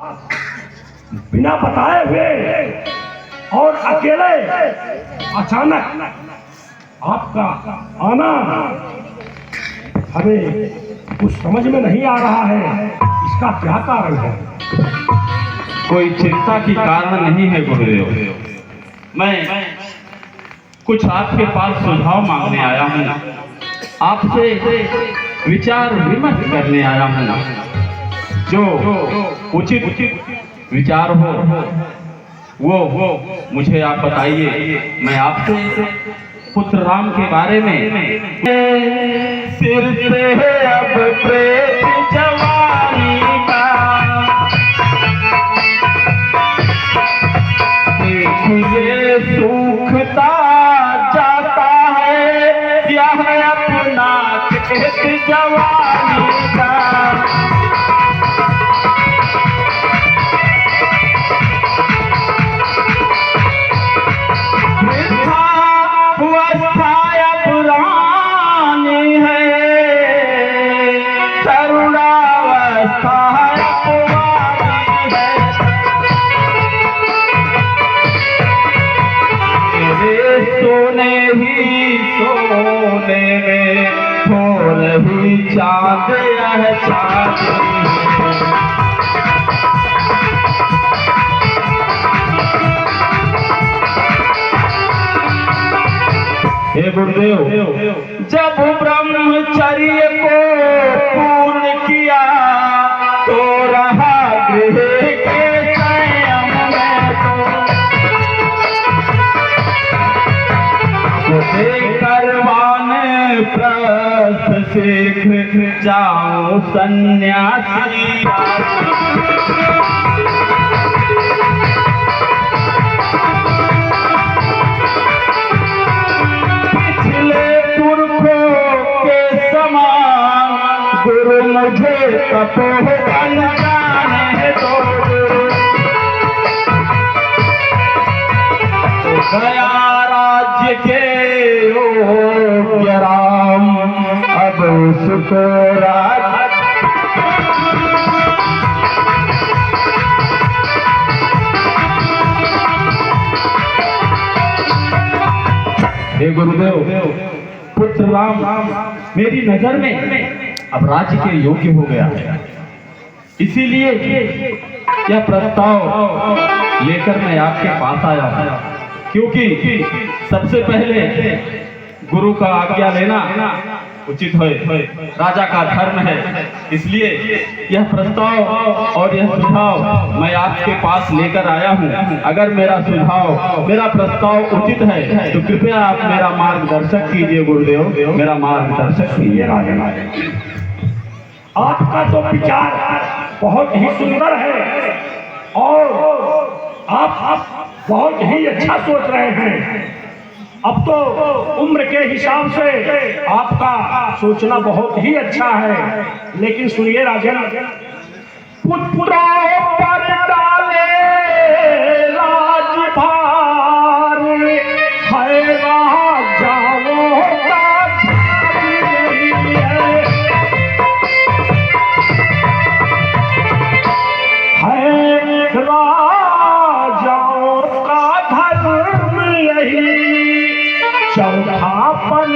बिना बताए हुए और अकेले अचानक आपका आना हमें कुछ समझ में नहीं आ रहा है। इसका क्या कारण है? कोई चिंता की कारण नहीं है गुरुदेव। मैं कुछ आपके पास सुझाव मांगने आया हूँ, आपसे विचार विमर्श करने आया हूँ। जो उचित विचार हो वो मुझे आप बताइए। मैं आपसे पुत्र राम के बारे में सिर से अब प्रेत जवानी का ये सूखता जाता है, यह अपना खेत जवानी का। चाँद है चाँद हे गुरुदेव, जब ब्रह्मचर्य को पूर्ण किया तो रहा गृह के संयम में। तो करवाने प्रस्थ शीघ्र जाओ सन्यासी। पिछले पुरखों के समान गुरु मुझे तपोवन जाने दो। गया राज्य के योग्य राम, अब उसको राज। हे गुरुदेव, पुत्र राम मेरी नजर में अब राज्य के योग्य हो गया है। इसीलिए यह प्रस्ताव लेकर मैं आपके पास आया हूँ, क्योंकि सबसे पहले गुरु का आज्ञा लेना उचित है, राजा का धर्म है। इसलिए यह प्रस्ताव और यह सुझाव मैं आपके पास लेकर आया हूँ। अगर मेरा सुझाव, मेरा प्रस्ताव उचित है तो कृपया आप मेरा मार्गदर्शक कीजिए गुरुदेव, मेरा मार्गदर्शक कीजिए। आपका तो विचार बहुत ही सुंदर है और आप बहुत ही अच्छा सोच रहे हैं। अब तो उम्र के हिसाब से आपका सोचना बहुत ही अच्छा है। लेकिन सुनिए राजन, पुत्रों पर डाले राजभार है राजाओं का चौथापन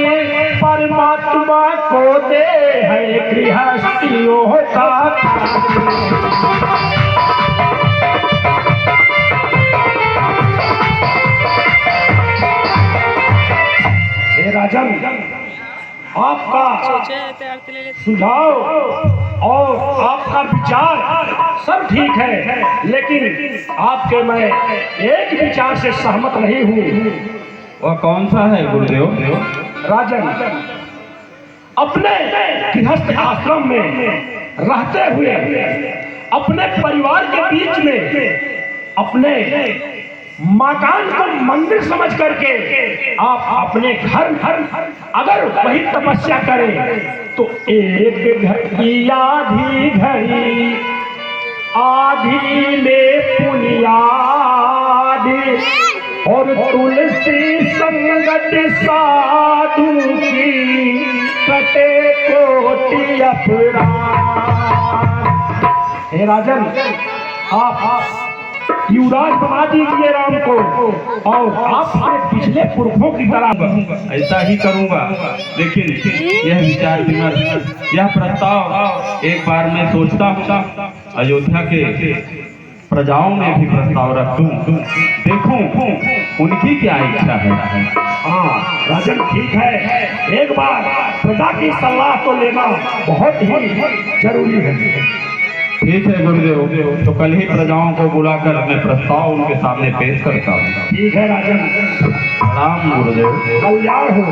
परमात्मा को दे है गृहस्थियों का। हे राजन, आपका सुझाव और आपका विचार सब ठीक है, लेकिन आपके मैं एक विचार से सहमत नहीं हूँ। वह कौन सा है गुरुदेव? राजन, अपने गृहस्थ आश्रम में रहते हुए अपने परिवार के बीच में अपने मकान को मंदिर समझ करके आप अपने घर अगर वही तपस्या करें तो एक घर की आधी घड़ी आधी में पुनियाद और तुलसी संगत साधु की कटे कोटि अपराध। हे राजन, आप युवराज बना दीजिए राम को, और आप अपने पिछले पुरखों की तरह। ऐसा ही करूंगा, लेकिन यह विचार विमर्श, यह प्रस्ताव एक बार मैं सोचता हूँ अयोध्या के प्रजाओं में भी प्रस्ताव रख दूं, देखूं उनकी क्या इच्छा है। हाँ राजन, ठीक है, एक बार प्रजा की सलाह तो लेना बहुत ही जरूरी है। ठीक है गुरुदेव, तो कल ही प्रजाओं को बुलाकर मैं प्रस्ताव उनके सामने पेश करता हूँ। ठीक है राजन, प्रणाम गुरुदेव। कल्याण हो।